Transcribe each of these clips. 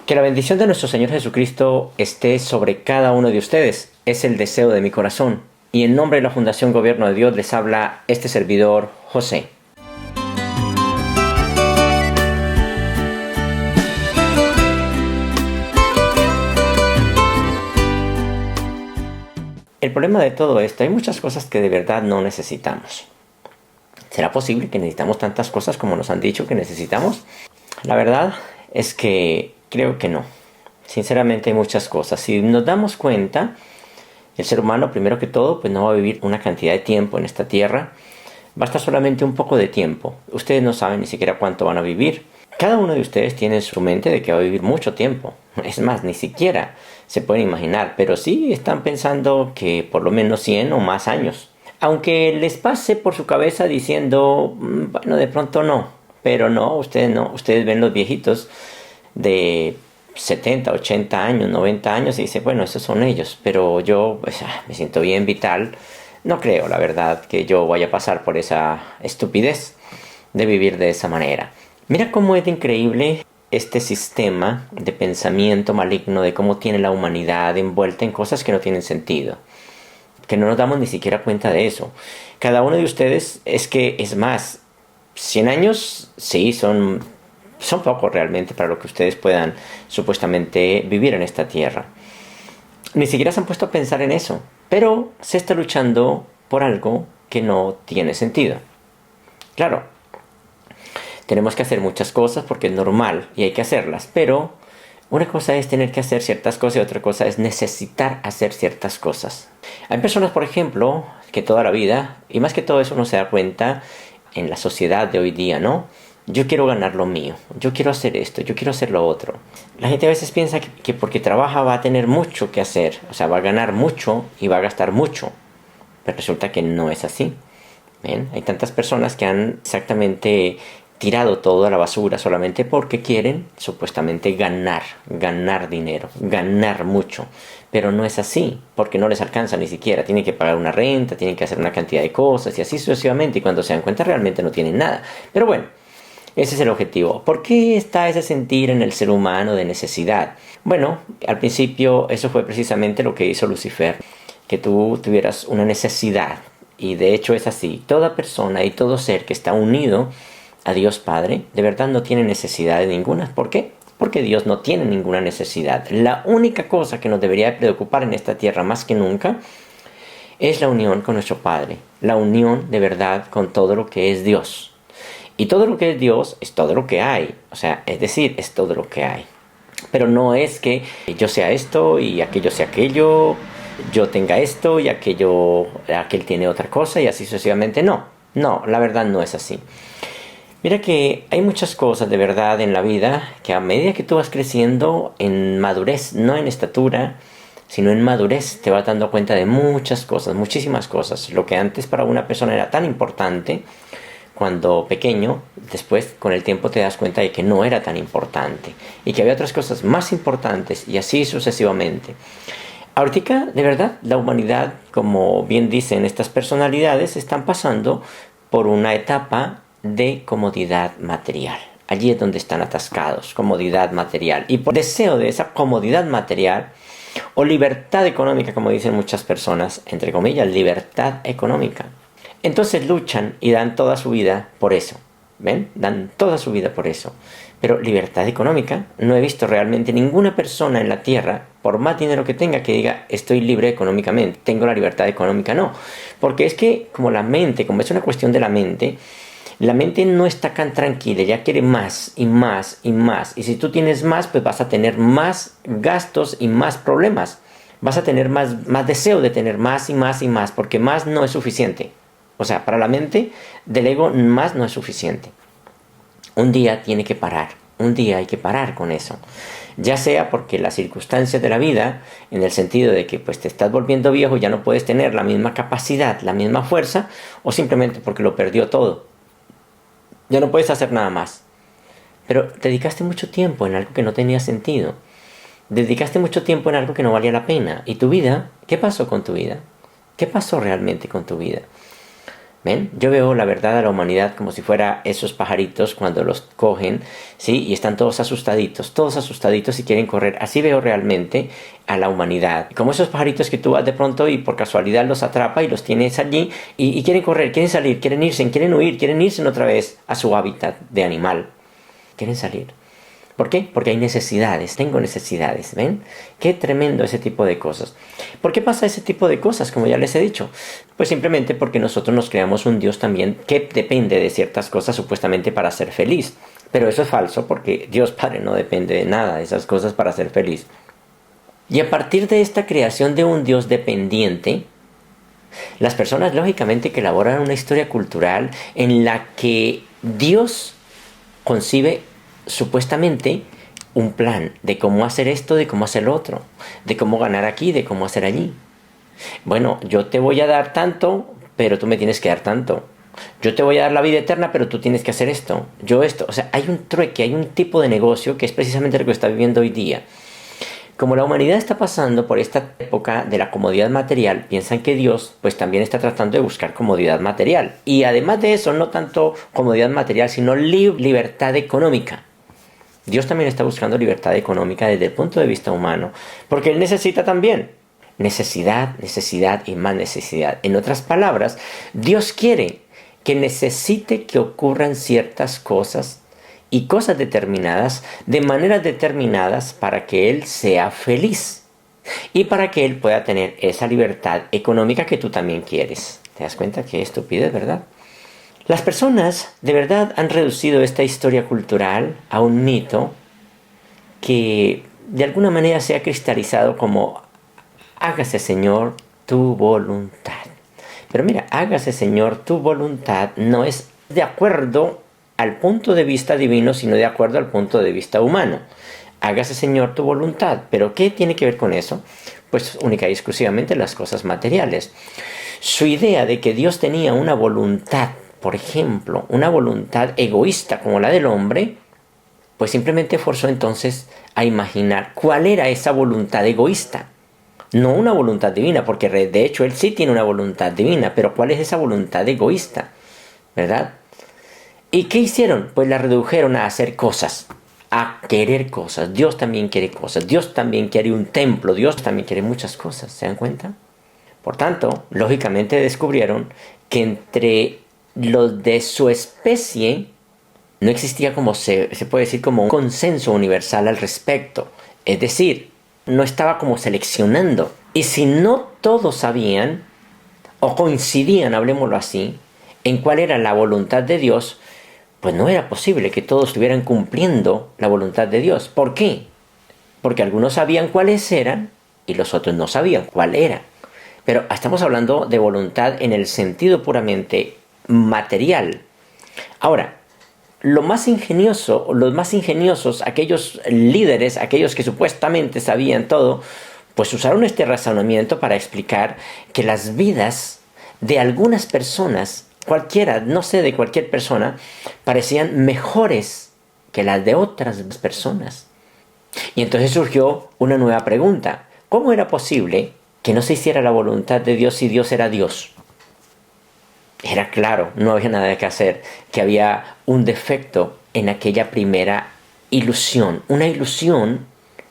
Que la bendición de nuestro Señor Jesucristo esté sobre cada uno de ustedes. Es el deseo de mi corazón. Y en nombre de la Fundación Gobierno de Dios les habla este servidor, José. El problema de todo esto, hay muchas cosas que de verdad no necesitamos. ¿Será posible que necesitamos tantas cosas como nos han dicho que necesitamos? La verdad es que creo que no. Sinceramente hay muchas cosas. Si nos damos cuenta, el ser humano primero que todo pues no va a vivir una cantidad de tiempo en esta tierra. Basta solamente un poco de tiempo. Ustedes no saben ni siquiera cuánto van a vivir. Cada uno de ustedes tiene en su mente de que va a vivir mucho tiempo. Es más, ni siquiera se pueden imaginar. Pero sí están pensando que por lo menos 100 o más años. Aunque les pase por su cabeza diciendo, bueno, de pronto no. Pero no. Ustedes ven los viejitos de 70, 80 años, 90 años y dice, bueno, esos son ellos, pero yo pues, me siento bien vital. No creo, la verdad, que yo vaya a pasar por esa estupidez de vivir de esa manera. Mira cómo es de increíble este sistema de pensamiento maligno de cómo tiene la humanidad envuelta en cosas que no tienen sentido, que no nos damos ni siquiera cuenta de eso. Cada uno de ustedes es más, 100 años, sí, son pocos realmente para lo que ustedes puedan supuestamente vivir en esta tierra. Ni siquiera se han puesto a pensar en eso, pero se está luchando por algo que no tiene sentido. Claro, tenemos que hacer muchas cosas porque es normal y hay que hacerlas, pero una cosa es tener que hacer ciertas cosas y otra cosa es necesitar hacer ciertas cosas. Hay personas, por ejemplo, que toda la vida, y más que todo eso uno se da cuenta en la sociedad de hoy día, ¿no? Yo quiero ganar lo mío, yo quiero hacer esto, yo quiero hacer lo otro. La gente a veces piensa que porque trabaja va a tener mucho que hacer, o sea, va a ganar mucho y va a gastar mucho. Pero resulta que no es así. ¿Ven? Hay tantas personas que han exactamente tirado todo a la basura solamente porque quieren supuestamente ganar dinero, ganar mucho. Pero no es así, porque no les alcanza ni siquiera. Tienen que pagar una renta, tienen que hacer una cantidad de cosas y así sucesivamente. Y cuando se dan cuenta realmente no tienen nada. Pero bueno, ese es el objetivo. ¿Por qué está ese sentir en el ser humano de necesidad? Bueno, al principio eso fue precisamente lo que hizo Lucifer, que tú tuvieras una necesidad. Y de hecho es así. Toda persona y todo ser que está unido a Dios Padre, de verdad no tiene necesidad de ninguna. ¿Por qué? Porque Dios no tiene ninguna necesidad. La única cosa que nos debería preocupar en esta tierra más que nunca es la unión con nuestro Padre. La unión de verdad con todo lo que es Dios. Y todo lo que es Dios es todo lo que hay. O sea, es decir, es todo lo que hay. Pero no es que yo sea esto y aquello sea aquello, yo tenga esto y aquel tiene otra cosa y así sucesivamente. No, la verdad no es así. Mira que hay muchas cosas de verdad en la vida que a medida que tú vas creciendo en madurez, no en estatura, sino en madurez, te vas dando cuenta de muchas cosas, muchísimas cosas. Lo que antes para una persona era tan importante cuando pequeño, después con el tiempo te das cuenta de que no era tan importante y que había otras cosas más importantes y así sucesivamente. Ahorita, de verdad, la humanidad, como bien dicen estas personalidades, están pasando por una etapa de comodidad material. Allí es donde están atascados, comodidad material. Y por deseo de esa comodidad material o libertad económica, como dicen muchas personas, entre comillas, libertad económica. Entonces luchan y dan toda su vida por eso. ¿Ven? Dan toda su vida por eso. Pero libertad económica, no he visto realmente ninguna persona en la tierra, por más dinero que tenga, que diga estoy libre económicamente, tengo la libertad económica. No, porque es que como es una cuestión de la mente no está tan tranquila, ya quiere más y más y más. Y si tú tienes más, pues vas a tener más gastos y más problemas. Vas a tener más deseo de tener más y más y más, porque más no es suficiente. O sea, para la mente del ego más no es suficiente. Un día tiene que parar. Un día hay que parar con eso. Ya sea porque las circunstancias de la vida, en el sentido de que pues te estás volviendo viejo y ya no puedes tener la misma capacidad, la misma fuerza, o simplemente porque lo perdió todo. Ya no puedes hacer nada más. Pero dedicaste mucho tiempo en algo que no tenía sentido. Dedicaste mucho tiempo en algo que no valía la pena. ¿Y tu vida? ¿Qué pasó con tu vida? ¿Qué pasó realmente con tu vida? ¿Ven? Yo veo la verdad a la humanidad como si fuera esos pajaritos cuando los cogen, ¿sí? Y están todos asustaditos y quieren correr. Así veo realmente a la humanidad. Como esos pajaritos que tú vas de pronto y por casualidad los atrapa y los tienes allí y quieren correr, quieren salir, quieren irse, quieren huir, quieren irse otra vez a su hábitat de animal. Quieren salir. ¿Por qué? Porque hay necesidades, tengo necesidades, ¿ven? Qué tremendo ese tipo de cosas. ¿Por qué pasa ese tipo de cosas, como ya les he dicho? Pues simplemente porque nosotros nos creamos un Dios también que depende de ciertas cosas supuestamente para ser feliz. Pero eso es falso porque Dios Padre no depende de nada de esas cosas para ser feliz. Y a partir de esta creación de un Dios dependiente, las personas lógicamente que elaboran una historia cultural en la que Dios concibe supuestamente un plan de cómo hacer esto, de cómo hacer lo otro, de cómo ganar aquí, de cómo hacer allí. Bueno, yo te voy a dar tanto, pero tú me tienes que dar tanto. Yo te voy a dar la vida eterna, pero tú tienes que hacer esto. Yo esto. O sea, hay un trueque, hay un tipo de negocio que es precisamente lo que está viviendo hoy día. Como la humanidad está pasando por esta época de la comodidad material, piensan que Dios pues también está tratando de buscar comodidad material. Y además de eso, no tanto comodidad material, sino libertad económica. Dios también está buscando libertad económica desde el punto de vista humano, porque Él necesita también necesidad, necesidad y más necesidad. En otras palabras, Dios quiere que necesite que ocurran ciertas cosas y cosas determinadas de maneras determinadas para que Él sea feliz y para que Él pueda tener esa libertad económica que tú también quieres. ¿Te das cuenta qué estupidez, verdad? Las personas de verdad han reducido esta historia cultural a un mito que de alguna manera se ha cristalizado como hágase Señor tu voluntad. Pero mira, hágase Señor tu voluntad no es de acuerdo al punto de vista divino, sino de acuerdo al punto de vista humano. Hágase Señor tu voluntad. ¿Pero qué tiene que ver con eso? Pues única y exclusivamente las cosas materiales. Su idea de que Dios tenía una voluntad, por ejemplo, una voluntad egoísta como la del hombre, pues simplemente forzó entonces a imaginar cuál era esa voluntad egoísta. No una voluntad divina, porque de hecho Él sí tiene una voluntad divina, pero ¿cuál es esa voluntad egoísta? ¿Verdad? ¿Y qué hicieron? Pues la redujeron a hacer cosas, a querer cosas. Dios también quiere cosas, Dios también quiere un templo, Dios también quiere muchas cosas, ¿se dan cuenta? Por tanto, lógicamente descubrieron que entre los de su especie no existía como se puede decir como un consenso universal al respecto. Es decir, no estaba como seleccionando. Y si no todos sabían o coincidían, hablemoslo así, en cuál era la voluntad de Dios, pues no era posible que todos estuvieran cumpliendo la voluntad de Dios. ¿Por qué? Porque algunos sabían cuáles eran y los otros no sabían cuál era. Pero estamos hablando de voluntad en el sentido puramente material. Ahora, los más ingeniosos, aquellos líderes, aquellos que supuestamente sabían todo, pues usaron este razonamiento para explicar que las vidas de algunas personas, cualquiera, no sé, de cualquier persona, parecían mejores que las de otras personas. Y entonces surgió una nueva pregunta. ¿Cómo era posible que no se hiciera la voluntad de Dios si Dios era Dios? Era claro, no había nada que hacer, que había un defecto en aquella primera ilusión, una ilusión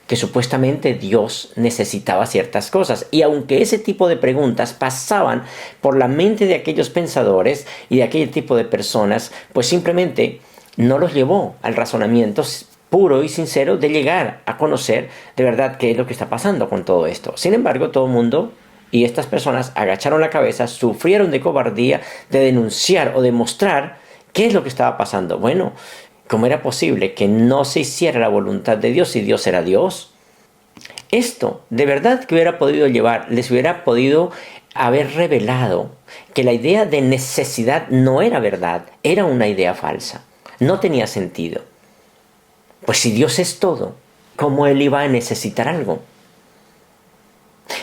que supuestamente Dios necesitaba ciertas cosas. Y aunque ese tipo de preguntas pasaban por la mente de aquellos pensadores y de aquel tipo de personas, pues simplemente no los llevó al razonamiento puro y sincero de llegar a conocer de verdad qué es lo que está pasando con todo esto. Sin embargo, todo el mundo y estas personas agacharon la cabeza, sufrieron de cobardía, de denunciar o de mostrar qué es lo que estaba pasando. Bueno, ¿cómo era posible que no se hiciera la voluntad de Dios si Dios era Dios? Esto, de verdad que hubiera podido llevar, les hubiera podido haber revelado que la idea de necesidad no era verdad, era una idea falsa, no tenía sentido. Pues si Dios es todo, ¿cómo Él iba a necesitar algo?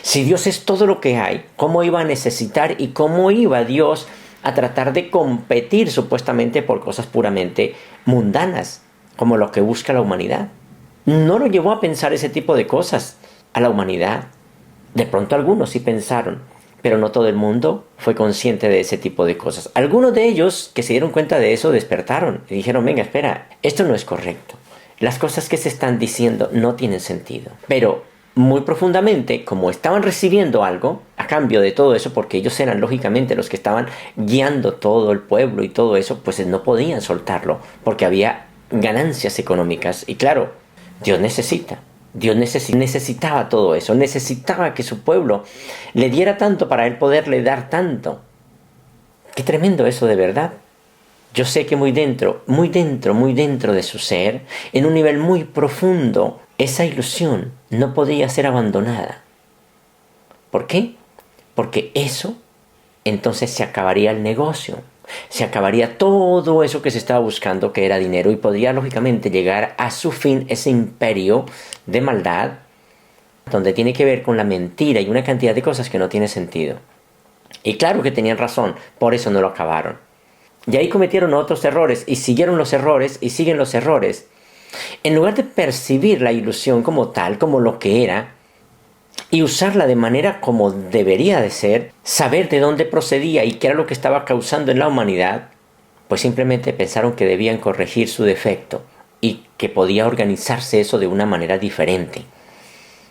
Si Dios es todo lo que hay, ¿cómo iba a necesitar y cómo iba Dios a tratar de competir supuestamente por cosas puramente mundanas, como lo que busca la humanidad? No lo llevó a pensar ese tipo de cosas a la humanidad. De pronto algunos sí pensaron, Pero no todo el mundo fue consciente de ese tipo de cosas. Algunos de ellos que se dieron cuenta de eso despertaron y dijeron, venga, espera, esto no es correcto. Las cosas que se están diciendo no tienen sentido. Pero muy profundamente, como estaban recibiendo algo a cambio de todo eso, porque ellos eran lógicamente los que estaban guiando todo el pueblo y todo eso, pues no podían soltarlo porque había ganancias económicas. Y claro, Dios necesitaba todo eso, necesitaba que su pueblo le diera tanto para él poderle dar tanto. Qué tremendo eso de verdad. Yo sé que muy dentro de su ser, en un nivel muy profundo, esa ilusión no podía ser abandonada. ¿Por qué? Porque eso, entonces se acabaría el negocio. Se acabaría todo eso que se estaba buscando, que era dinero, y podría lógicamente llegar a su fin ese imperio de maldad, donde tiene que ver con la mentira y una cantidad de cosas que no tiene sentido. Y claro que tenían razón, por eso no lo acabaron. Y ahí cometieron otros errores, y siguieron los errores, y siguen los errores. En lugar de percibir la ilusión como tal, como lo que era, y usarla de manera como debería de ser, saber de dónde procedía y qué era lo que estaba causando en la humanidad, pues simplemente pensaron que debían corregir su defecto y que podía organizarse eso de una manera diferente.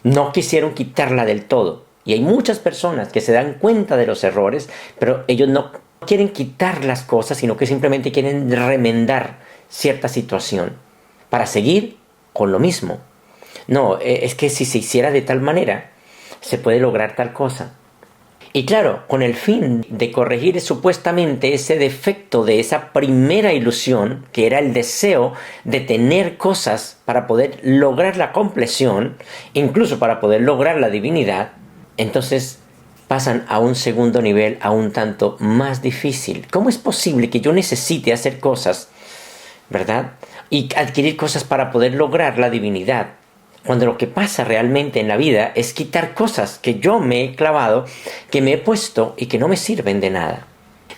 No quisieron quitarla del todo. Y hay muchas personas que se dan cuenta de los errores, pero ellos no quieren quitar las cosas, sino que simplemente quieren remendar cierta situación para seguir con lo mismo. No, es que si se hiciera de tal manera, se puede lograr tal cosa. Y claro, con el fin de corregir supuestamente ese defecto de esa primera ilusión, que era el deseo de tener cosas para poder lograr la compleción, incluso para poder lograr la divinidad, entonces pasan a un segundo nivel, a un tanto más difícil. ¿Cómo es posible que yo necesite hacer cosas, verdad? Y adquirir cosas para poder lograr la divinidad, cuando lo que pasa realmente en la vida es quitar cosas que yo me he clavado, que me he puesto y que no me sirven de nada.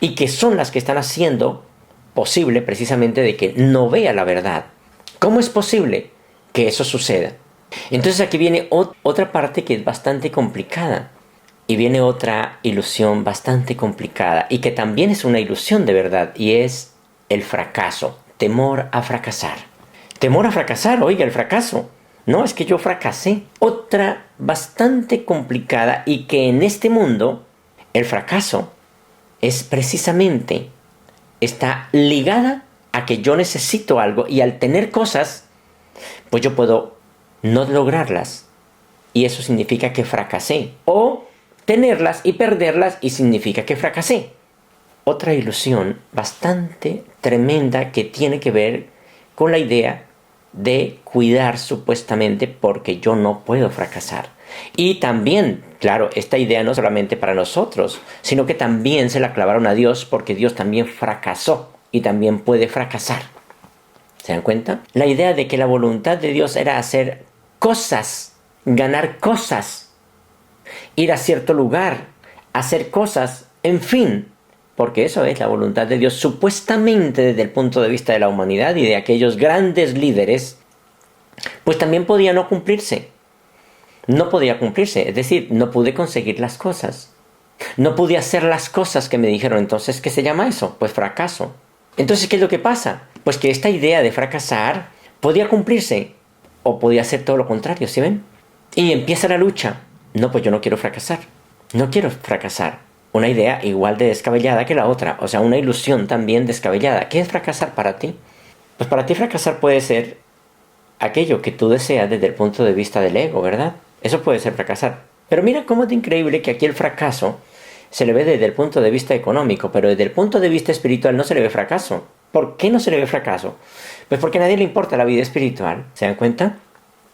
Y que son las que están haciendo posible precisamente de que no vea la verdad. ¿Cómo es posible que eso suceda? Entonces aquí viene otra parte que es bastante complicada. Y viene otra ilusión bastante complicada y que también es una ilusión de verdad, y es el fracaso. Temor a fracasar. Temor a fracasar, oiga, el fracaso. No, es que yo fracasé. Otra bastante complicada, y que en este mundo el fracaso es precisamente, está ligada a que yo necesito algo, y al tener cosas, pues yo puedo no lograrlas. Y eso significa que fracasé. O tenerlas y perderlas y significa que fracasé. Otra ilusión bastante tremenda que tiene que ver con la idea de cuidar supuestamente porque yo no puedo fracasar. Y también, claro, esta idea no solamente para nosotros, sino que también se la clavaron a Dios, porque Dios también fracasó y también puede fracasar. ¿Se dan cuenta? La idea de que la voluntad de Dios era hacer cosas, ganar cosas, ir a cierto lugar, hacer cosas, en fin, porque eso es la voluntad de Dios, supuestamente desde el punto de vista de la humanidad y de aquellos grandes líderes, pues también podía no cumplirse. No podía cumplirse, es decir, no pude conseguir las cosas. No pude hacer las cosas que me dijeron. Entonces, ¿qué se llama eso? Pues fracaso. Entonces, ¿qué es lo que pasa? Pues que esta idea de fracasar podía cumplirse o podía ser todo lo contrario, ¿sí ven? Y empieza la lucha. No, pues yo no quiero fracasar. No quiero fracasar. Una idea igual de descabellada que la otra. O sea, una ilusión también descabellada. ¿Qué es fracasar para ti? Pues para ti fracasar puede ser aquello que tú deseas desde el punto de vista del ego, ¿verdad? Eso puede ser fracasar. Pero mira cómo es increíble que aquí el fracaso se le ve desde el punto de vista económico, pero desde el punto de vista espiritual no se le ve fracaso. ¿Por qué no se le ve fracaso? Pues porque a nadie le importa la vida espiritual. ¿Se dan cuenta?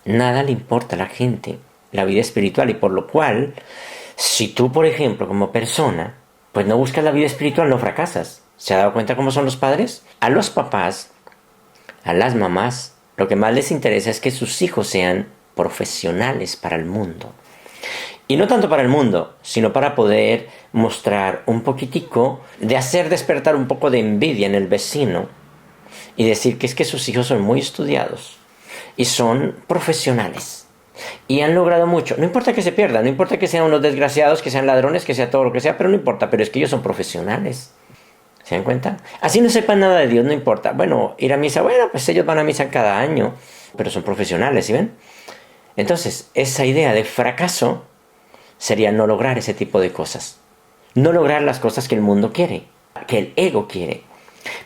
Nada le importa a la gente la vida espiritual, y por lo cual, si tú, por ejemplo, como persona, pues no buscas la vida espiritual, no fracasas. ¿Se ha dado cuenta cómo son los padres? A los papás, a las mamás, lo que más les interesa es que sus hijos sean profesionales para el mundo. Y no tanto para el mundo, sino para poder mostrar un poquitico, de hacer despertar un poco de envidia en el vecino y decir que es que sus hijos son muy estudiados y son profesionales. y han logrado mucho. No importa que se pierdan, no importa que sean unos desgraciados, que sean ladrones, que sea todo lo que sea, pero no importa, pero es que ellos son profesionales. ¿Se dan cuenta? Así no sepan nada de Dios, no importa. Bueno, ir a misa, bueno, pues ellos van a misa cada año, pero son profesionales, ¿sí ven? Entonces, esa idea de fracaso sería no lograr ese tipo de cosas. No lograr las cosas que el mundo quiere, que el ego quiere.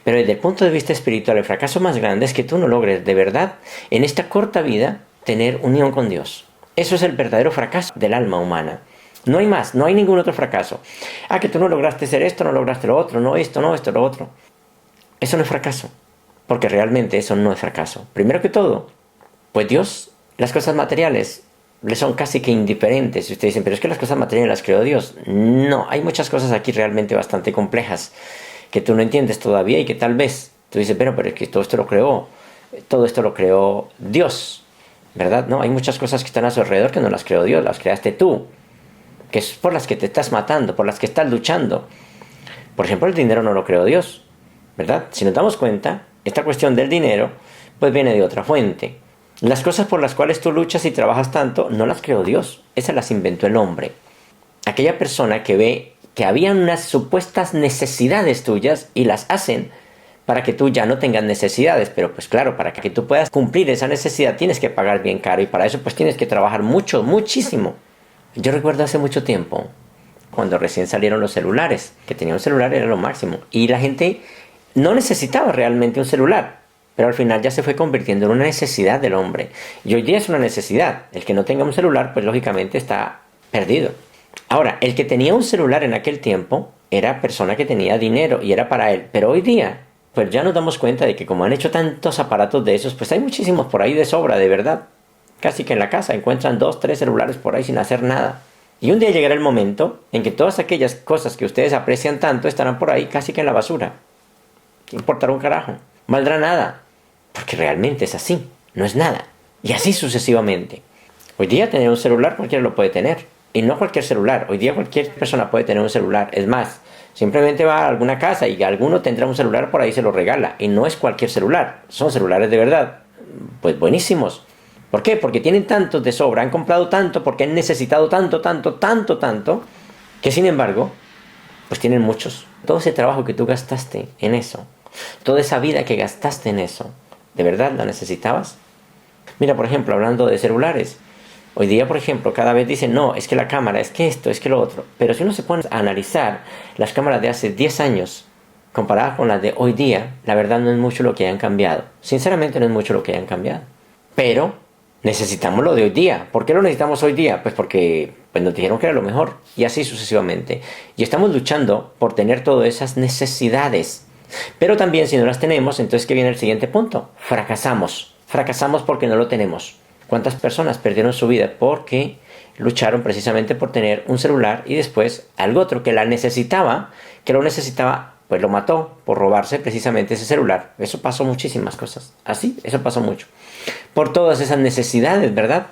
Pero desde el punto de vista espiritual, el fracaso más grande es que tú no logres de verdad, en esta corta vida, tener unión con Dios. Eso es el verdadero fracaso del alma humana. No hay más, no hay ningún otro fracaso. Ah, que tú no lograste ser esto, no lograste lo otro, no esto, no esto, lo otro. Eso no es fracaso, porque realmente eso no es fracaso. Primero que todo, pues Dios, las cosas materiales le son casi que indiferentes. Y ustedes dicen, pero es que las cosas materiales las creó Dios. No, hay muchas cosas aquí realmente bastante complejas que tú no entiendes todavía y que tal vez tú dices, pero es que todo esto lo creó Dios, ¿verdad? No, hay muchas cosas que están a su alrededor que no las creó Dios, las creaste tú, que es por las que te estás matando, por las que estás luchando. Por ejemplo, el dinero no lo creó Dios, ¿verdad? Si nos damos cuenta, esta cuestión del dinero, pues viene de otra fuente. Las cosas por las cuales tú luchas y trabajas tanto, no las creó Dios, esas las inventó el hombre. Aquella persona que ve que habían unas supuestas necesidades tuyas y las hacen para que tú ya no tengas necesidades, pero pues claro, para que tú puedas cumplir esa necesidad tienes que pagar bien caro y para eso pues tienes que trabajar mucho, muchísimo. Yo recuerdo hace mucho tiempo, cuando recién salieron los celulares, que tenía un celular era lo máximo y la gente no necesitaba realmente un celular, pero al final ya se fue convirtiendo en una necesidad del hombre y hoy día es una necesidad. El que no tenga un celular pues lógicamente está perdido. Ahora, el que tenía un celular en aquel tiempo era persona que tenía dinero y era para él. Pero hoy día, pues ya nos damos cuenta de que como han hecho tantos aparatos de esos, pues hay muchísimos por ahí de sobra, de verdad. Casi que en la casa encuentran 2, 3 celulares por ahí sin hacer nada. Y un día llegará el momento en que todas aquellas cosas que ustedes aprecian tanto estarán por ahí casi que en la basura. ¿Qué importará un carajo? Valdrá nada. Porque realmente es así, no es nada. Y así sucesivamente. Hoy día tener un celular cualquiera lo puede tener. Y no cualquier celular. Hoy día cualquier persona puede tener un celular. Es más, simplemente va a alguna casa y alguno tendrá un celular por ahí y se lo regala. Y no es cualquier celular. Son celulares de verdad. Pues buenísimos. ¿Por qué? Porque tienen tantos de sobra. Han comprado tanto porque han necesitado tanto, que sin embargo, pues tienen muchos. Todo ese trabajo que tú gastaste en eso, toda esa vida que gastaste en eso, ¿de verdad la necesitabas? Mira, por ejemplo, hablando de celulares. Hoy día, por ejemplo, cada vez dicen, no, es que la cámara, es que esto, es que lo otro. Pero si uno se pone a analizar las cámaras de hace 10 años comparadas con las de hoy día, la verdad no es mucho lo que hayan cambiado. Sinceramente no es mucho lo que hayan cambiado. Pero necesitamos lo de hoy día. ¿Por qué lo necesitamos hoy día? Pues porque nos dijeron que era lo mejor. Y así sucesivamente. Y estamos luchando por tener todas esas necesidades. Pero también si no las tenemos, entonces ¿qué viene el siguiente punto? Fracasamos. Fracasamos porque no lo tenemos. ¿Cuántas personas perdieron su vida porque lucharon precisamente por tener un celular y después algo otro que lo necesitaba, pues lo mató por robarse precisamente ese celular? Eso pasó muchísimas cosas. Así, eso pasó mucho. Por todas esas necesidades, ¿verdad?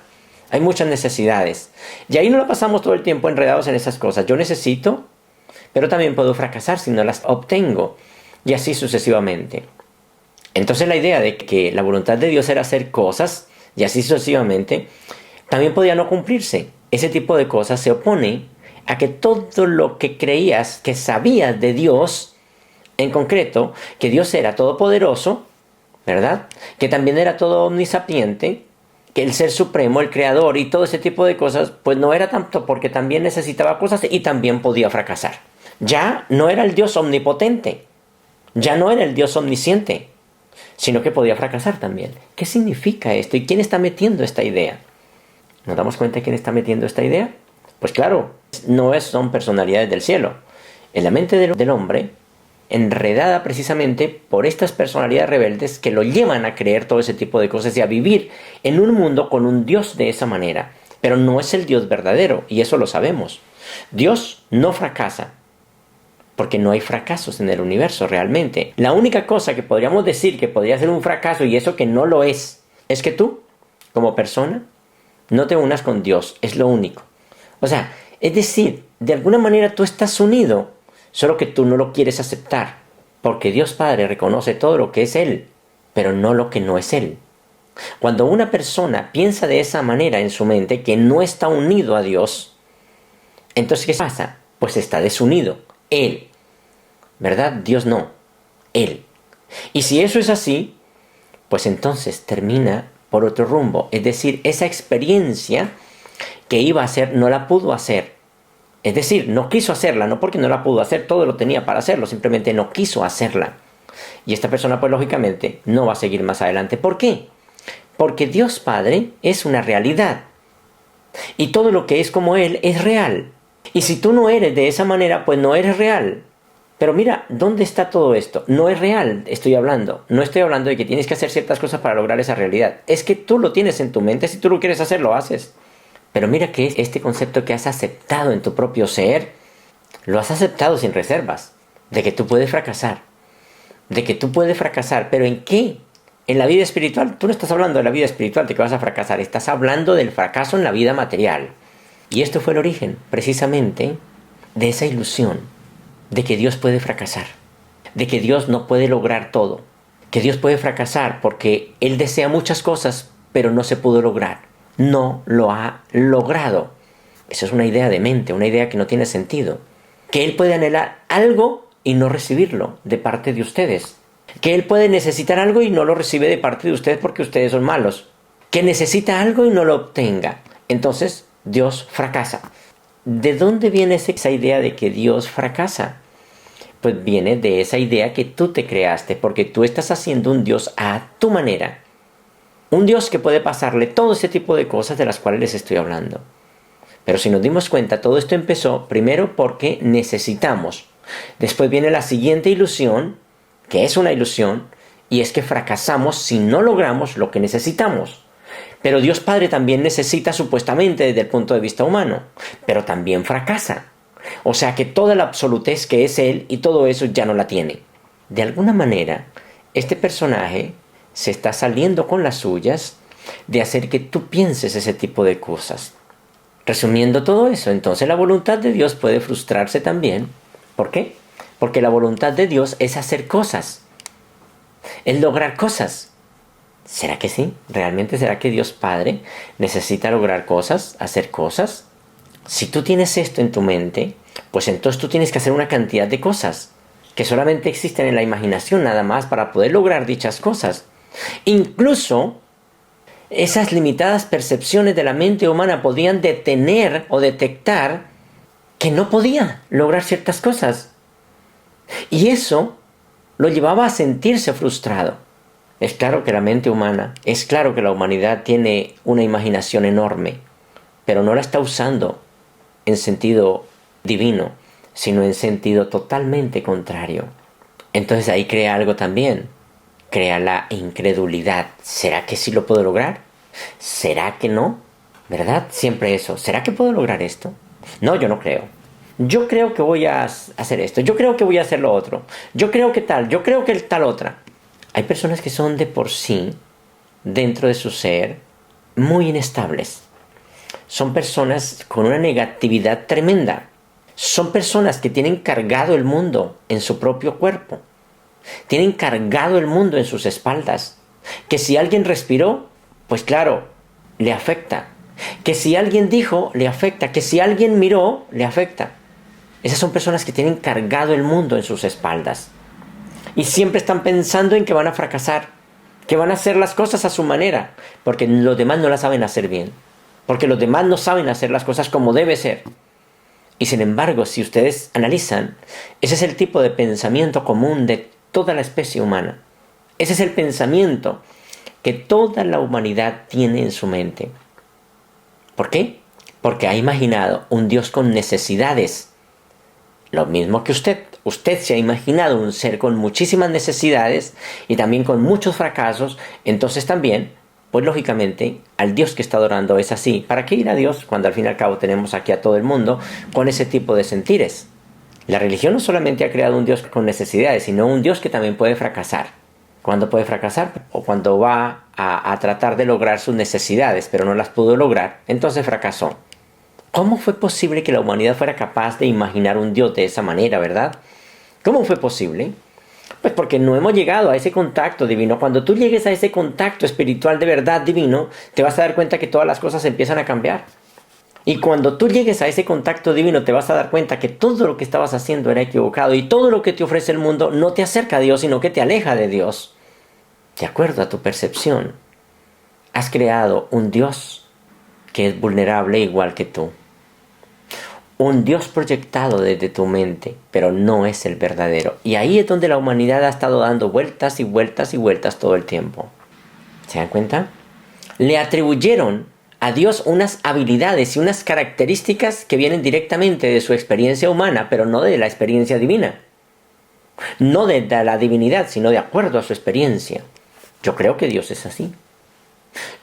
Hay muchas necesidades. Y ahí no lo pasamos todo el tiempo enredados en esas cosas. Yo necesito, pero también puedo fracasar si no las obtengo. Y así sucesivamente. Entonces la idea de que la voluntad de Dios era hacer cosas y así sucesivamente, también podía no cumplirse. Ese tipo de cosas se opone a que todo lo que creías, que sabías de Dios, en concreto, que Dios era todopoderoso, ¿verdad? Que también era todo omnisapiente, que el ser supremo, el creador y todo ese tipo de cosas, pues no era tanto porque también necesitaba cosas y también podía fracasar. Ya no era el Dios omnipotente, ya no era el Dios omnisciente, sino que podía fracasar también. ¿Qué significa esto? ¿Y quién está metiendo esta idea? ¿Nos damos cuenta de quién está metiendo esta idea? Pues claro, son personalidades del cielo. En la mente del hombre, enredada precisamente por estas personalidades rebeldes que lo llevan a creer todo ese tipo de cosas y a vivir en un mundo con un Dios de esa manera. Pero no es el Dios verdadero, y eso lo sabemos. Dios no fracasa. Porque no hay fracasos en el universo realmente. La única cosa que podríamos decir que podría ser un fracaso, y eso que no lo es que tú, como persona, no te unas con Dios. Es lo único. O sea, es decir, de alguna manera tú estás unido, solo que tú no lo quieres aceptar. Porque Dios Padre reconoce todo lo que es Él, pero no lo que no es Él. Cuando una persona piensa de esa manera en su mente, que no está unido a Dios, entonces ¿qué pasa? Pues está desunido. Él, ¿verdad? Dios no. Él. Y si eso es así, pues entonces termina por otro rumbo. Es decir, esa experiencia que iba a hacer no la pudo hacer. Es decir, no quiso hacerla, no porque no la pudo hacer, todo lo tenía para hacerlo, simplemente no quiso hacerla. Y esta persona, pues lógicamente, no va a seguir más adelante. ¿Por qué? Porque Dios Padre es una realidad. Y todo lo que es como Él es real. Y si tú no eres de esa manera, pues no eres real. Pero mira, ¿dónde está todo esto? No es real, estoy hablando. No estoy hablando de que tienes que hacer ciertas cosas para lograr esa realidad. Es que tú lo tienes en tu mente, si tú lo quieres hacer, lo haces. Pero mira que este concepto que has aceptado en tu propio ser, lo has aceptado sin reservas. De que tú puedes fracasar. De que tú puedes fracasar. ¿Pero en qué? En la vida espiritual. Tú no estás hablando de la vida espiritual de que vas a fracasar. Estás hablando del fracaso en la vida material. Y esto fue el origen, precisamente, de esa ilusión. De que Dios puede fracasar. De que Dios no puede lograr todo. Que Dios puede fracasar porque Él desea muchas cosas, pero no se pudo lograr. No lo ha logrado. Eso es una idea de mente, una idea que no tiene sentido. Que Él puede anhelar algo y no recibirlo de parte de ustedes. Que Él puede necesitar algo y no lo recibe de parte de ustedes porque ustedes son malos. Que necesita algo y no lo obtenga. Entonces, Dios fracasa. ¿De dónde viene esa idea de que Dios fracasa? Pues viene de esa idea que tú te creaste, porque tú estás haciendo un Dios a tu manera. Un Dios que puede pasarle todo ese tipo de cosas de las cuales les estoy hablando. Pero si nos dimos cuenta, todo esto empezó primero porque necesitamos. Después viene la siguiente ilusión, que es una ilusión, y es que fracasamos si no logramos lo que necesitamos. Pero Dios Padre también necesita supuestamente desde el punto de vista humano, pero también fracasa. O sea que toda la absolutez que es Él y todo eso ya no la tiene. De alguna manera, este personaje se está saliendo con las suyas de hacer que tú pienses ese tipo de cosas. Resumiendo todo eso, entonces la voluntad de Dios puede frustrarse también. ¿Por qué? Porque la voluntad de Dios es hacer cosas, es lograr cosas. ¿Será que sí? ¿Realmente será que Dios Padre necesita lograr cosas, hacer cosas? Si tú tienes esto en tu mente, pues entonces tú tienes que hacer una cantidad de cosas que solamente existen en la imaginación nada más para poder lograr dichas cosas. Incluso esas limitadas percepciones de la mente humana podían detener o detectar que no podía lograr ciertas cosas. Y eso lo llevaba a sentirse frustrado. Es claro que la mente humana, es claro que la humanidad tiene una imaginación enorme, pero no la está usando en sentido divino, sino en sentido totalmente contrario. Entonces ahí crea algo también. Crea la incredulidad. ¿Será que sí lo puedo lograr? ¿Será que no? ¿Verdad? Siempre eso. ¿Será que puedo lograr esto? No, yo no creo. Yo creo que voy a hacer esto. Yo creo que voy a hacer lo otro. Yo creo que tal. Yo creo que tal otra. Hay personas que son de por sí, dentro de su ser, muy inestables. Son personas con una negatividad tremenda. Son personas que tienen cargado el mundo en su propio cuerpo. Tienen cargado el mundo en sus espaldas. Que si alguien respiró, pues claro, le afecta. Que si alguien dijo, le afecta. Que si alguien miró, le afecta. Esas son personas que tienen cargado el mundo en sus espaldas. Y siempre están pensando en que van a fracasar. Que van a hacer las cosas a su manera. Porque los demás no las saben hacer bien. Porque los demás no saben hacer las cosas como debe ser. Y sin embargo, si ustedes analizan, ese es el tipo de pensamiento común de toda la especie humana. Ese es el pensamiento que toda la humanidad tiene en su mente. ¿Por qué? Porque ha imaginado un Dios con necesidades. Lo mismo que usted. Usted se ha imaginado un ser con muchísimas necesidades y también con muchos fracasos. Entonces también, pues lógicamente, al Dios que está adorando es así. ¿Para qué ir a Dios cuando al fin y al cabo tenemos aquí a todo el mundo con ese tipo de sentires? La religión no solamente ha creado un Dios con necesidades, sino un Dios que también puede fracasar. ¿Cuándo puede fracasar? O cuando va a tratar de lograr sus necesidades, pero no las pudo lograr, entonces fracasó. ¿Cómo fue posible que la humanidad fuera capaz de imaginar un Dios de esa manera, verdad? ¿Cómo fue posible? Pues porque no hemos llegado a ese contacto divino. Cuando tú llegues a ese contacto espiritual de verdad divino, te vas a dar cuenta que todas las cosas empiezan a cambiar. Y cuando tú llegues a ese contacto divino, te vas a dar cuenta que todo lo que estabas haciendo era equivocado y todo lo que te ofrece el mundo no te acerca a Dios, sino que te aleja de Dios. De acuerdo a tu percepción, has creado un Dios que es vulnerable igual que tú. Un Dios proyectado desde tu mente, pero no es el verdadero. Y ahí es donde la humanidad ha estado dando vueltas y vueltas y vueltas todo el tiempo. ¿Se dan cuenta? Le atribuyeron a Dios unas habilidades y unas características que vienen directamente de su experiencia humana, pero no de la experiencia divina. No de la divinidad, sino de acuerdo a su experiencia. Yo creo que Dios es así.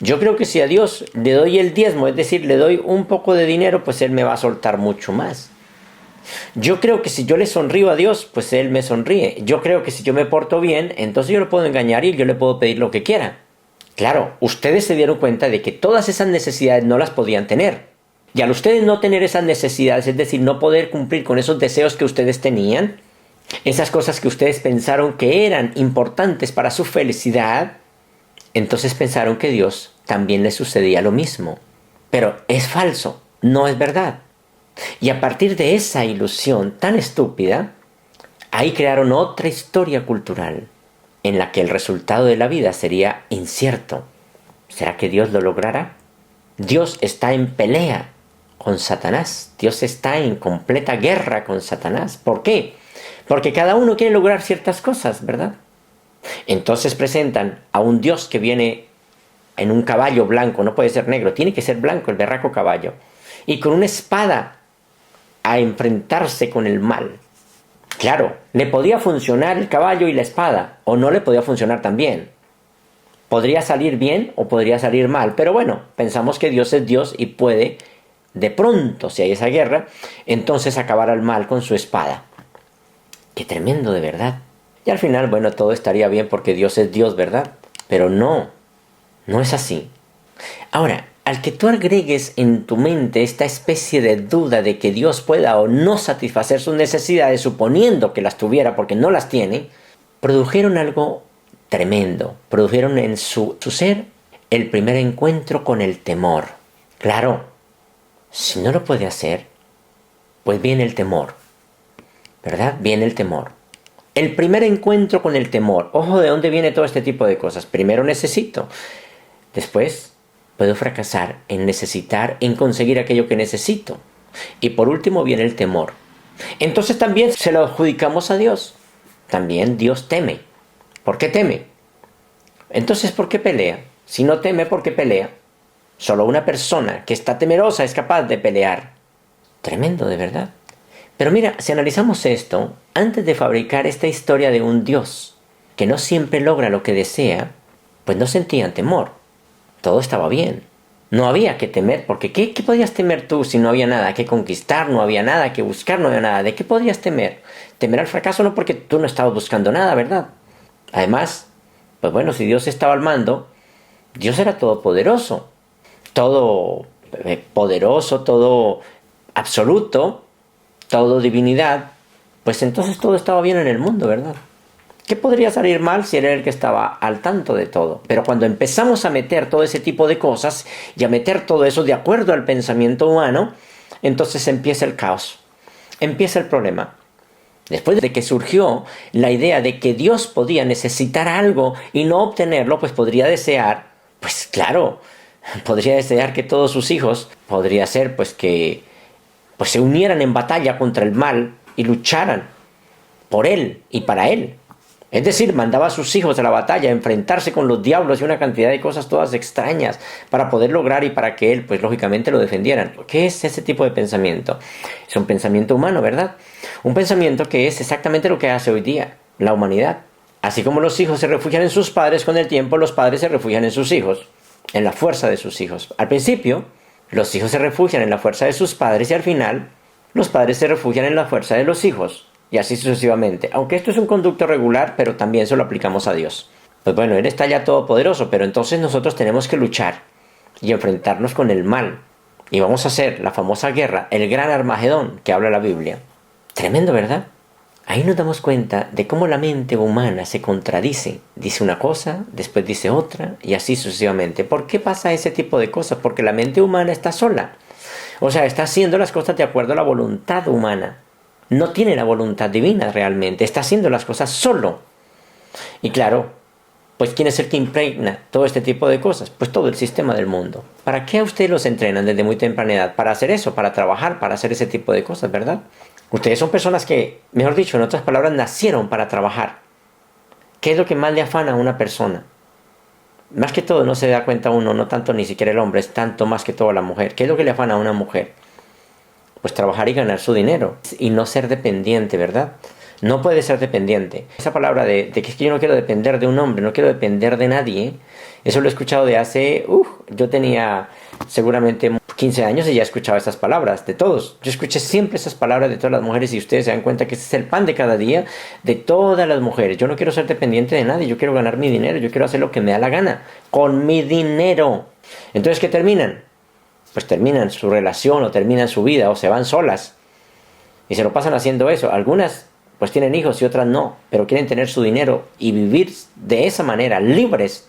Yo creo que si a Dios le doy el diezmo, es decir, le doy un poco de dinero, pues Él me va a soltar mucho más. Yo creo que si yo le sonrío a Dios, pues Él me sonríe. Yo creo que si yo me porto bien, entonces yo lo puedo engañar y yo le puedo pedir lo que quiera. Claro, ustedes se dieron cuenta de que todas esas necesidades no las podían tener. Y al ustedes no tener esas necesidades, es decir, no poder cumplir con esos deseos que ustedes tenían, esas cosas que ustedes pensaron que eran importantes para su felicidad, entonces pensaron que Dios también le sucedía lo mismo. Pero es falso, no es verdad. Y a partir de esa ilusión tan estúpida, ahí crearon otra historia cultural en la que el resultado de la vida sería incierto. ¿Será que Dios lo logrará? Dios está en pelea con Satanás. Dios está en completa guerra con Satanás. ¿Por qué? Porque cada uno quiere lograr ciertas cosas, ¿verdad? Entonces presentan a un Dios que viene en un caballo blanco, no puede ser negro, tiene que ser blanco el berraco caballo, y con una espada a enfrentarse con el mal. Claro, le podía funcionar el caballo y la espada, o no le podía funcionar tan bien. Podría salir bien o podría salir mal, pero bueno, pensamos que Dios es Dios y puede, de pronto, si hay esa guerra, entonces acabar al mal con su espada. ¡Qué tremendo, de verdad! Y al final, bueno, todo estaría bien porque Dios es Dios, ¿verdad? Pero no es así. Ahora, al que tú agregues en tu mente esta especie de duda de que Dios pueda o no satisfacer sus necesidades, suponiendo que las tuviera porque no las tiene, produjeron algo tremendo. Produjeron en su ser el primer encuentro con el temor. Claro, si no lo puede hacer, pues viene el temor, ¿verdad? Viene el temor. El primer encuentro con el temor. Ojo, ¿de dónde viene todo este tipo de cosas? Primero necesito. Después puedo fracasar en necesitar, en conseguir aquello que necesito. Y por último viene el temor. Entonces también se lo adjudicamos a Dios. También Dios teme. ¿Por qué teme? Entonces, ¿por qué pelea? Si no teme, ¿por qué pelea? Solo una persona que está temerosa es capaz de pelear. Tremendo, de verdad. Pero mira, si analizamos esto, antes de fabricar esta historia de un Dios que no siempre logra lo que desea, pues no sentían temor. Todo estaba bien. No había que temer, porque ¿qué podías temer tú si no había nada que conquistar, no había nada que buscar, no había nada? ¿De qué podías temer? Temer al fracaso no, porque tú no estabas buscando nada, ¿verdad? Además, pues bueno, si Dios estaba al mando, Dios era todopoderoso, todo poderoso, todo absoluto, todo divinidad, pues entonces todo estaba bien en el mundo, ¿verdad? ¿Qué podría salir mal si era el que estaba al tanto de todo? Pero cuando empezamos a meter todo ese tipo de cosas y a meter todo eso de acuerdo al pensamiento humano, entonces empieza el caos, empieza el problema. Después de que surgió la idea de que Dios podía necesitar algo y no obtenerlo, pues podría desear, pues claro, podría desear que todos sus hijos, podría ser pues que se unieran en batalla contra el mal y lucharan por él y para él. Es decir, mandaba a sus hijos a la batalla a enfrentarse con los diablos y una cantidad de cosas todas extrañas para poder lograr y para que él, pues lógicamente lo defendieran. ¿Qué es ese tipo de pensamiento? Es un pensamiento humano, ¿verdad? Un pensamiento que es exactamente lo que hace hoy día la humanidad. Así como los hijos se refugian en sus padres, con el tiempo los padres se refugian en sus hijos, en la fuerza de sus hijos. Al principio, los hijos se refugian en la fuerza de sus padres y al final, los padres se refugian en la fuerza de los hijos. Y así sucesivamente. Aunque esto es un conducto regular, pero también se lo aplicamos a Dios. Pues bueno, Él está ya todopoderoso, pero entonces nosotros tenemos que luchar y enfrentarnos con el mal. Y vamos a hacer la famosa guerra, el gran Armagedón, que habla la Biblia. Tremendo, ¿verdad? Ahí nos damos cuenta de cómo la mente humana se contradice. Dice una cosa, después dice otra y así sucesivamente. ¿Por qué pasa ese tipo de cosas? Porque la mente humana está sola. O sea, está haciendo las cosas de acuerdo a la voluntad humana. No tiene la voluntad divina realmente. Está haciendo las cosas solo. Y claro, pues ¿quién es el que impregna todo este tipo de cosas? Pues todo el sistema del mundo. ¿Para qué a ustedes los entrenan desde muy temprana edad? Para hacer eso, para trabajar, para hacer ese tipo de cosas, ¿verdad? Ustedes son personas que, mejor dicho, en otras palabras, nacieron para trabajar. ¿Qué es lo que más le afana a una persona? Más que todo no se da cuenta uno, no tanto ni siquiera el hombre, es tanto más que todo la mujer. ¿Qué es lo que le afana a una mujer? Pues trabajar y ganar su dinero y no ser dependiente, ¿verdad? No puede ser dependiente. Esa palabra de que es que yo no quiero depender de un hombre, no quiero depender de nadie, eso lo he escuchado de hace... yo tenía seguramente 15 años y ya escuchaba esas palabras de todos. Yo escuché siempre esas palabras de todas las mujeres y ustedes se dan cuenta que ese es el pan de cada día de todas las mujeres. Yo no quiero ser dependiente de nadie, yo quiero ganar mi dinero, yo quiero hacer lo que me da la gana con mi dinero. Entonces, ¿qué terminan? Pues terminan su relación o terminan su vida o se van solas y se lo pasan haciendo eso. Algunas pues tienen hijos y otras no, pero quieren tener su dinero y vivir de esa manera, libres.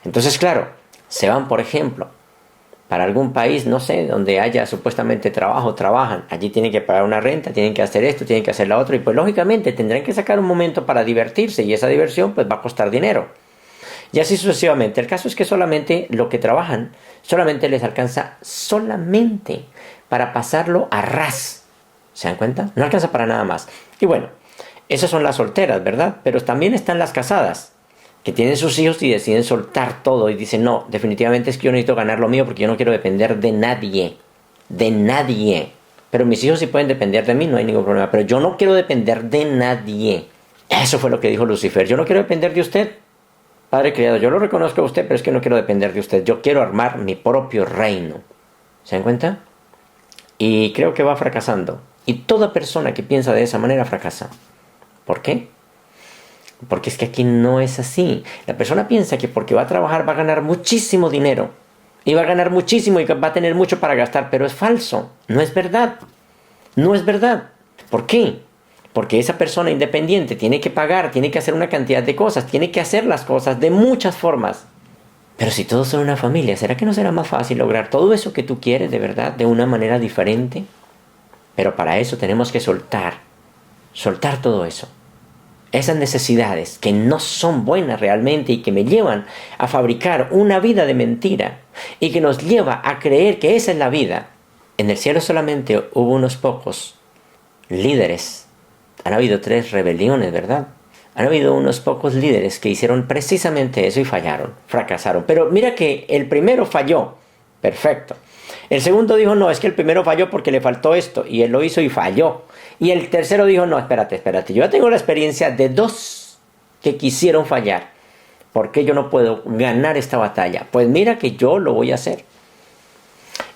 Entonces, claro, se van, por ejemplo, para algún país, no sé, donde haya supuestamente trabajo, trabajan. Allí tienen que pagar una renta, tienen que hacer esto, tienen que hacer lo otro y pues lógicamente tendrán que sacar un momento para divertirse y esa diversión pues va a costar dinero. Y así sucesivamente. El caso es que solamente lo que trabajan, solamente les alcanza solamente para pasarlo a ras. ¿Se dan cuenta? No alcanza para nada más. Y bueno, esas son las solteras, ¿verdad? Pero también están las casadas, que tienen sus hijos y deciden soltar todo y dicen, no, definitivamente es que yo necesito ganar lo mío porque yo no quiero depender de nadie. De nadie. Pero mis hijos sí pueden depender de mí, no hay ningún problema. Pero yo no quiero depender de nadie. Eso fue lo que dijo Lucifer. Yo no quiero depender de usted, Padre criado. Yo lo reconozco a usted, pero es que no quiero depender de usted. Yo quiero armar mi propio reino. ¿Se dan cuenta? Y creo que va fracasando. Y toda persona que piensa de esa manera fracasa. ¿Por qué? Porque es que aquí no es así. La persona piensa que porque va a trabajar va a ganar muchísimo dinero. Y va a ganar muchísimo y va a tener mucho para gastar. Pero es falso. No es verdad. No es verdad. ¿Por qué? Porque esa persona independiente tiene que pagar, tiene que hacer una cantidad de cosas, tiene que hacer las cosas de muchas formas. Pero si todos son una familia, ¿será que no será más fácil lograr todo eso que tú quieres de verdad de una manera diferente? Pero para eso tenemos que soltar todo eso. Esas necesidades que no son buenas realmente y que me llevan a fabricar una vida de mentira y que nos lleva a creer que esa es la vida. En el cielo solamente hubo unos pocos líderes. Han habido 3 rebeliones, ¿verdad? Han habido unos pocos líderes que hicieron precisamente eso y fallaron, fracasaron. Pero mira que el primero falló. Perfecto. El segundo dijo, no, es que el primero falló porque le faltó esto. Y él lo hizo y falló. Y el tercero dijo, no, espérate. Yo ya tengo la experiencia de 2 que quisieron fallar. ¿Por qué yo no puedo ganar esta batalla? Pues mira que yo lo voy a hacer.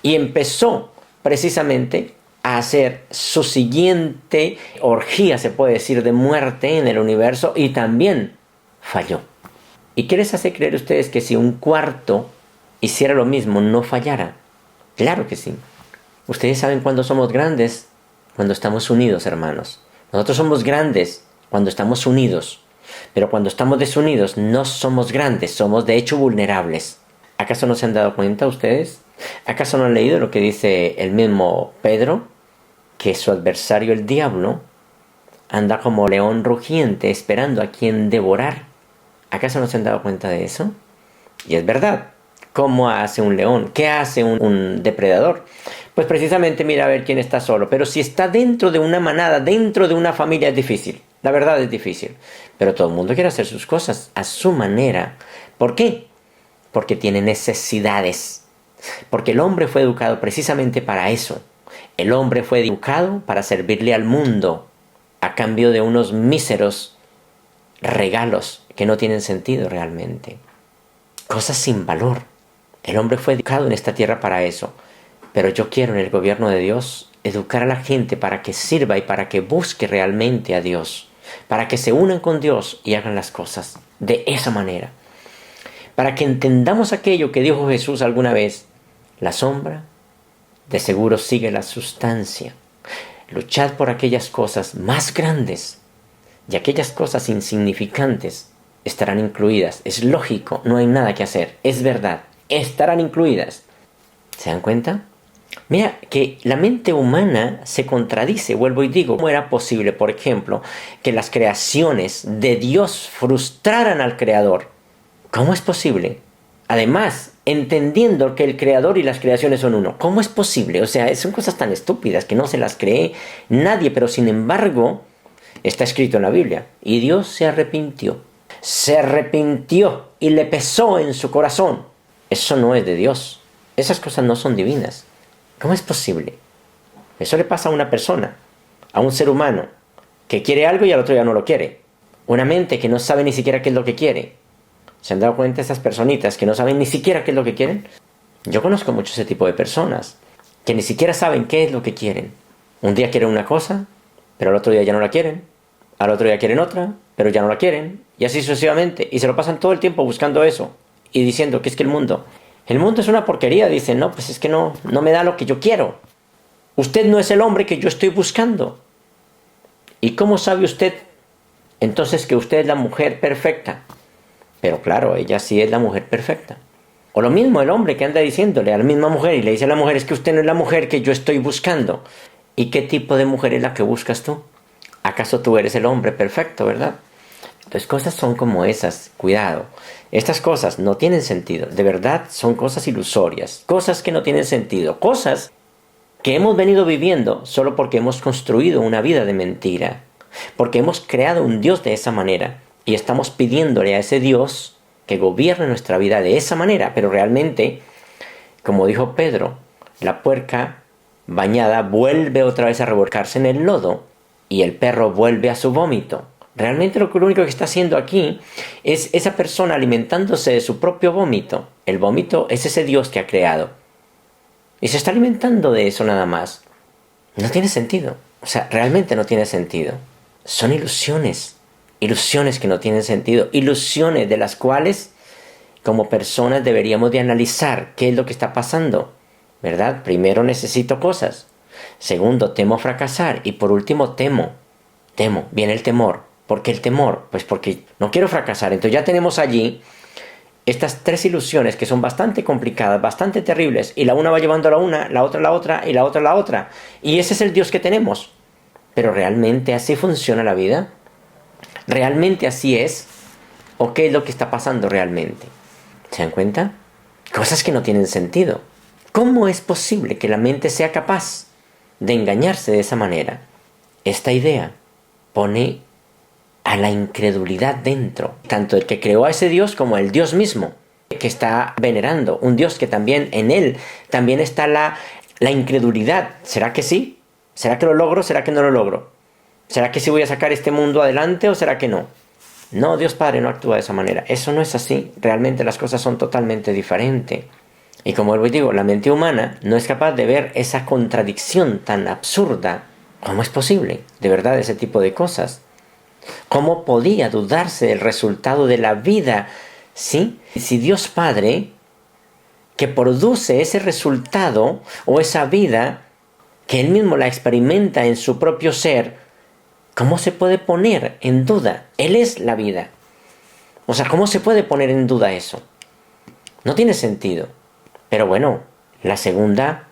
Y empezó precisamente a hacer su siguiente orgía, se puede decir, de muerte en el universo. Y también falló. ¿Y qué les hace creer ustedes que si un cuarto hiciera lo mismo, no fallara? Claro que sí. Ustedes saben cuándo somos grandes, cuando estamos unidos, hermanos. Nosotros somos grandes cuando estamos unidos. Pero cuando estamos desunidos no somos grandes, somos de hecho vulnerables. ¿Acaso no se han dado cuenta ustedes? ¿Acaso no han leído lo que dice el mismo Pedro? Que su adversario el diablo anda como león rugiente esperando a quien devorar. ¿Acaso no se han dado cuenta de eso? Y es verdad. ¿Cómo hace un león? ¿Qué hace un depredador? Pues precisamente mira a ver quién está solo. Pero si está dentro de una manada, dentro de una familia, es difícil. La verdad es difícil. Pero todo el mundo quiere hacer sus cosas a su manera. ¿Por qué? Porque tiene necesidades. Porque el hombre fue educado precisamente para eso. El hombre fue educado para servirle al mundo a cambio de unos míseros regalos que no tienen sentido realmente. Cosas sin valor. El hombre fue educado en esta tierra para eso. Pero yo quiero en el gobierno de Dios educar a la gente para que sirva y para que busque realmente a Dios. Para que se unan con Dios y hagan las cosas de esa manera. Para que entendamos aquello que dijo Jesús alguna vez. La sombra de seguro sigue la sustancia. Luchad por aquellas cosas más grandes, y aquellas cosas insignificantes estarán incluidas. Es lógico, no hay nada que hacer, es verdad, estarán incluidas. ¿Se dan cuenta? Mira que la mente humana se contradice, vuelvo y digo, ¿cómo era posible, por ejemplo, que las creaciones de Dios frustraran al Creador? ¿Cómo es posible? Además, entendiendo que el Creador y las creaciones son uno, ¿cómo es posible? O sea, son cosas tan estúpidas que no se las cree nadie, pero sin embargo, está escrito en la Biblia, y Dios se arrepintió y le pesó en su corazón. Eso no es de Dios, esas cosas no son divinas. ¿Cómo es posible? Eso le pasa a una persona, a un ser humano, que quiere algo y al otro ya no lo quiere. Una mente que no sabe ni siquiera qué es lo que quiere. ¿Se han dado cuenta esas personitas que no saben ni siquiera qué es lo que quieren? Yo conozco mucho ese tipo de personas, que ni siquiera saben qué es lo que quieren. Un día quieren una cosa, pero al otro día ya no la quieren. Al otro día quieren otra, pero ya no la quieren. Y así sucesivamente. Y se lo pasan todo el tiempo buscando eso. Y diciendo que es que el mundo es una porquería. Dicen, no, pues es que no me da lo que yo quiero. Usted no es el hombre que yo estoy buscando. ¿Y cómo sabe usted entonces que usted es la mujer perfecta? Pero claro, ella sí es la mujer perfecta. O lo mismo el hombre que anda diciéndole a la misma mujer y le dice a la mujer, es que usted no es la mujer que yo estoy buscando. ¿Y qué tipo de mujer es la que buscas tú? ¿Acaso tú eres el hombre perfecto, verdad? Entonces cosas son como esas, cuidado. Estas cosas no tienen sentido, de verdad son cosas ilusorias, cosas que no tienen sentido, cosas que hemos venido viviendo solo porque hemos construido una vida de mentira, porque hemos creado un Dios de esa manera y estamos pidiéndole a ese Dios que gobierne nuestra vida de esa manera, pero realmente, como dijo Pedro, la puerca bañada vuelve otra vez a revolcarse en el lodo y el perro vuelve a su vómito. Realmente lo único que está haciendo aquí es esa persona alimentándose de su propio vómito. El vómito es ese Dios que ha creado. Y se está alimentando de eso nada más. No tiene sentido. O sea, realmente no tiene sentido. Son ilusiones. Ilusiones que no tienen sentido. Ilusiones de las cuales, como personas, deberíamos de analizar qué es lo que está pasando. ¿Verdad? Primero necesito cosas. Segundo, temo fracasar. Y por último, temo. Viene el temor. ¿Por qué el temor? Pues porque no quiero fracasar. Entonces ya tenemos allí estas tres ilusiones que son bastante complicadas, bastante terribles. Y la una va llevando a la una, la otra a la otra y la otra a la otra. Y ese es el Dios que tenemos. Pero ¿realmente así funciona la vida? ¿Realmente así es? ¿O qué es lo que está pasando realmente? ¿Se dan cuenta? Cosas que no tienen sentido. ¿Cómo es posible que la mente sea capaz de engañarse de esa manera? Esta idea pone a la incredulidad dentro, tanto el que creó a ese Dios como el Dios mismo, que está venerando, un Dios que también en él también está la incredulidad. ¿Será que sí? ¿Será que lo logro? ¿Será que no lo logro? ¿Será que sí voy a sacar este mundo adelante o será que no? No, Dios Padre no actúa de esa manera. Eso no es así. Realmente las cosas son totalmente diferentes. Y como os digo, la mente humana no es capaz de ver esa contradicción tan absurda. ¿Cómo es posible? De verdad, ese tipo de cosas. ¿Cómo podía dudarse del resultado de la vida? ¿Sí? Si Dios Padre, que produce ese resultado o esa vida, que Él mismo la experimenta en su propio ser, ¿cómo se puede poner en duda? Él es la vida. O sea, ¿cómo se puede poner en duda eso? No tiene sentido. Pero bueno, la segunda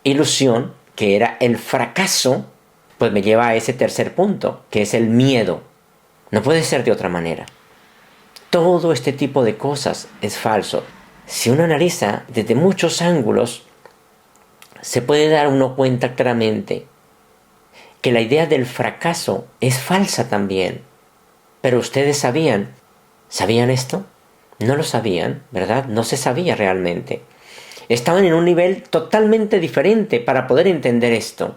ilusión, que era el fracaso, pues me lleva a ese tercer punto, que es el miedo. No puede ser de otra manera. Todo este tipo de cosas es falso. Si uno analiza desde muchos ángulos, se puede dar uno cuenta claramente que la idea del fracaso es falsa también. Pero ustedes ¿sabían esto? No lo sabían, ¿verdad? No se sabía realmente. Estaban en un nivel totalmente diferente para poder entender esto.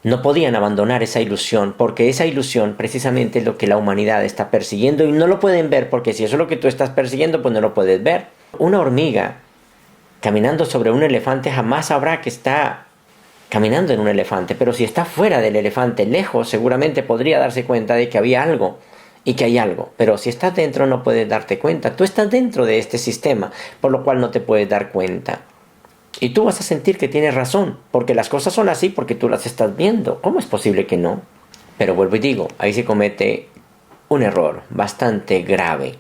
No podían abandonar esa ilusión, porque esa ilusión precisamente es lo que la humanidad está persiguiendo y no lo pueden ver, porque si eso es lo que tú estás persiguiendo, pues no lo puedes ver. Una hormiga caminando sobre un elefante jamás sabrá que está caminando en un elefante, pero si está fuera del elefante, lejos, seguramente podría darse cuenta de que había algo y que hay algo. Pero si estás dentro no puedes darte cuenta. Tú estás dentro de este sistema, por lo cual no te puedes dar cuenta. Y tú vas a sentir que tienes razón, porque las cosas son así porque tú las estás viendo. ¿Cómo es posible que no? Pero vuelvo y digo, ahí se comete un error bastante grave,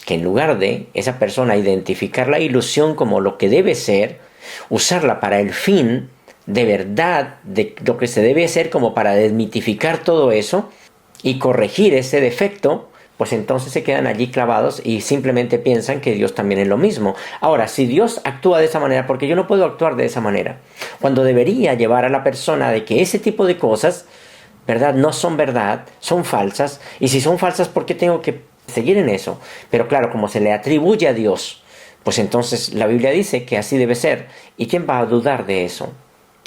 que en lugar de esa persona identificar la ilusión como lo que debe ser, usarla para el fin de verdad de lo que se debe ser, como para desmitificar todo eso y corregir ese defecto, pues entonces se quedan allí clavados y simplemente piensan que Dios también es lo mismo. Ahora, si Dios actúa de esa manera, porque yo no puedo actuar de esa manera, cuando debería llevar a la persona de que ese tipo de cosas, ¿verdad?, no son verdad, son falsas, y si son falsas, ¿por qué tengo que seguir en eso? Pero claro, como se le atribuye a Dios, pues entonces la Biblia dice que así debe ser, ¿y quién va a dudar de eso?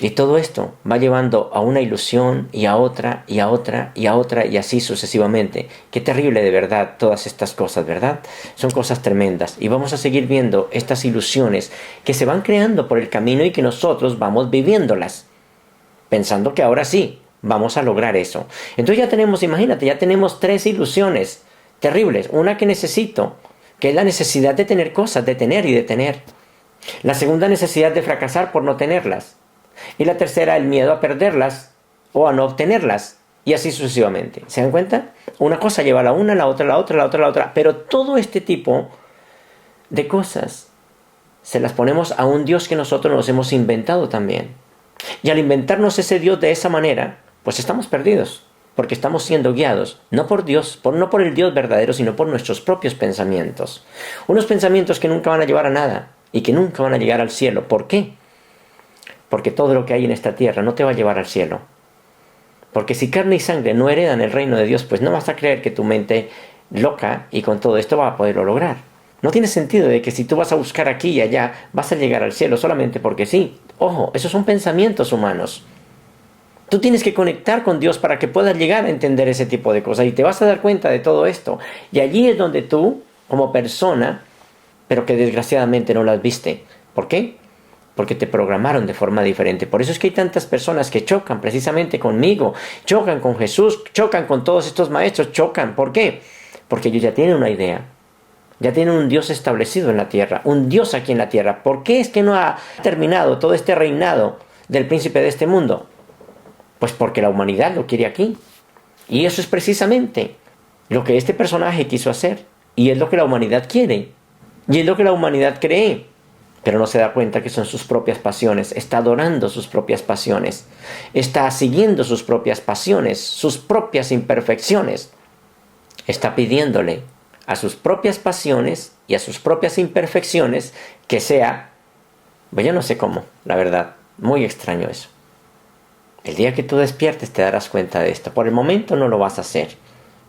Y todo esto va llevando a una ilusión y a otra y a otra y a otra y así sucesivamente. Qué terrible de verdad todas estas cosas, ¿verdad? Son cosas tremendas y vamos a seguir viendo estas ilusiones que se van creando por el camino y que nosotros vamos viviéndolas, pensando que ahora sí vamos a lograr eso. Entonces ya tenemos, imagínate, ya tenemos 3 ilusiones terribles. Una que necesito, que es la necesidad de tener cosas, de tener y de tener. La segunda, necesidad de fracasar por no tenerlas. Y la tercera, el miedo a perderlas o a no obtenerlas. Y así sucesivamente. ¿Se dan cuenta? Una cosa lleva a la una, la otra, la otra, la otra, la otra. Pero todo este tipo de cosas se las ponemos a un Dios que nosotros nos hemos inventado también. Y al inventarnos ese Dios de esa manera, pues estamos perdidos. Porque estamos siendo guiados, no por Dios, no por el Dios verdadero, sino por nuestros propios pensamientos. Unos pensamientos que nunca van a llevar a nada y que nunca van a llegar al cielo. ¿Por qué? Porque todo lo que hay en esta tierra no te va a llevar al cielo. Porque si carne y sangre no heredan el reino de Dios, pues no vas a creer que tu mente loca y con todo esto va a poderlo lograr. No tiene sentido de que si tú vas a buscar aquí y allá, vas a llegar al cielo solamente porque sí. Ojo, esos son pensamientos humanos. Tú tienes que conectar con Dios para que puedas llegar a entender ese tipo de cosas y te vas a dar cuenta de todo esto. Y allí es donde tú, como persona, pero que desgraciadamente no las viste. ¿Por qué? Porque te programaron de forma diferente. Por eso es que hay tantas personas que chocan precisamente conmigo, chocan con Jesús, chocan con todos estos maestros, chocan. ¿Por qué? Porque ellos ya tienen una idea. Ya tienen un Dios establecido en la tierra, un Dios aquí en la tierra. ¿Por qué es que no ha terminado todo este reinado del príncipe de este mundo? Pues porque la humanidad lo quiere aquí. Y eso es precisamente lo que este personaje quiso hacer. Y es lo que la humanidad quiere. Y es lo que la humanidad cree. Pero no se da cuenta que son sus propias pasiones. Está adorando sus propias pasiones. Está siguiendo sus propias pasiones, sus propias imperfecciones. Está pidiéndole a sus propias pasiones y a sus propias imperfecciones que sea, pues yo no sé cómo, la verdad. Muy extraño eso. El día que tú despiertes te darás cuenta de esto. Por el momento no lo vas a hacer.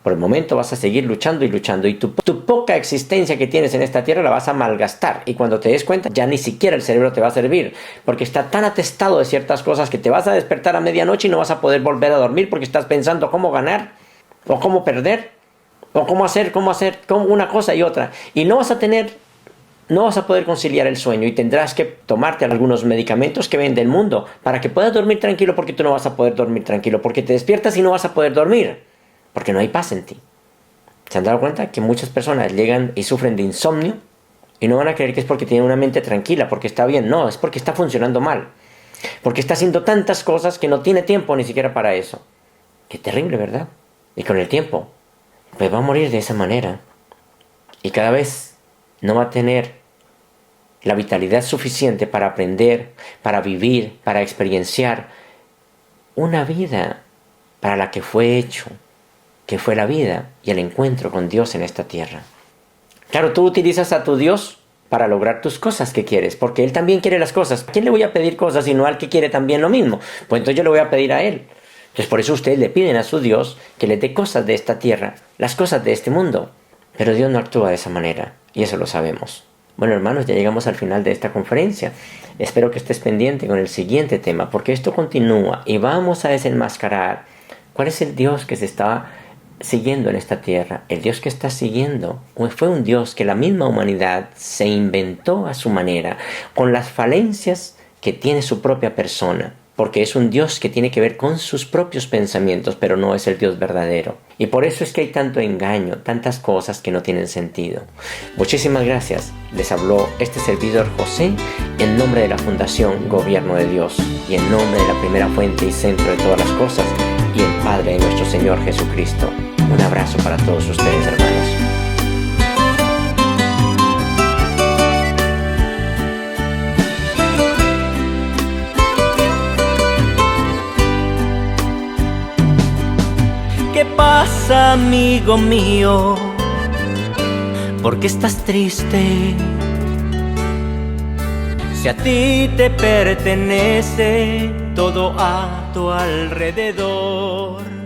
Por el momento vas a seguir luchando y luchando. Y tu poca existencia que tienes en esta tierra la vas a malgastar. Y cuando te des cuenta ya ni siquiera el cerebro te va a servir. Porque está tan atestado de ciertas cosas que te vas a despertar a medianoche y no vas a poder volver a dormir porque estás pensando cómo ganar. O cómo perder. O cómo hacer como una cosa y otra. Y no vas a poder conciliar el sueño y tendrás que tomarte algunos medicamentos que ven del mundo para que puedas dormir tranquilo, porque tú no vas a poder dormir tranquilo, porque te despiertas y no vas a poder dormir, porque no hay paz en ti. ¿Se han dado cuenta que muchas personas llegan y sufren de insomnio y no van a creer que es porque tienen una mente tranquila, porque está bien? No, es porque está funcionando mal, porque está haciendo tantas cosas que no tiene tiempo ni siquiera para eso. Qué terrible, ¿verdad? Y con el tiempo, pues va a morir de esa manera y cada vez no va a tener la vitalidad suficiente para aprender, para vivir, para experienciar una vida para la que fue hecho, que fue la vida y el encuentro con Dios en esta tierra. Claro, tú utilizas a tu Dios para lograr tus cosas que quieres, porque Él también quiere las cosas. ¿A quién le voy a pedir cosas sino al que quiere también lo mismo? Pues entonces yo le voy a pedir a Él. Entonces por eso ustedes le piden a su Dios que les dé cosas de esta tierra, las cosas de este mundo. Pero Dios no actúa de esa manera, y eso lo sabemos. Bueno, hermanos, ya llegamos al final de esta conferencia. Espero que estés pendiente con el siguiente tema, porque esto continúa y vamos a desenmascarar cuál es el Dios que se está siguiendo en esta tierra. El Dios que está siguiendo fue un Dios que la misma humanidad se inventó a su manera, con las falencias que tiene su propia persona. porque es un Dios que tiene que ver con sus propios pensamientos, pero no es el Dios verdadero. Y por eso es que hay tanto engaño, tantas cosas que no tienen sentido. Muchísimas gracias. Les habló este servidor José en nombre de la Fundación Gobierno de Dios y en nombre de la primera fuente y centro de todas las cosas y el Padre de nuestro Señor Jesucristo. Un abrazo para todos ustedes, hermanos. ¿Qué pasa, amigo mío? ¿Por qué estás triste? Si a ti te pertenece todo a tu alrededor.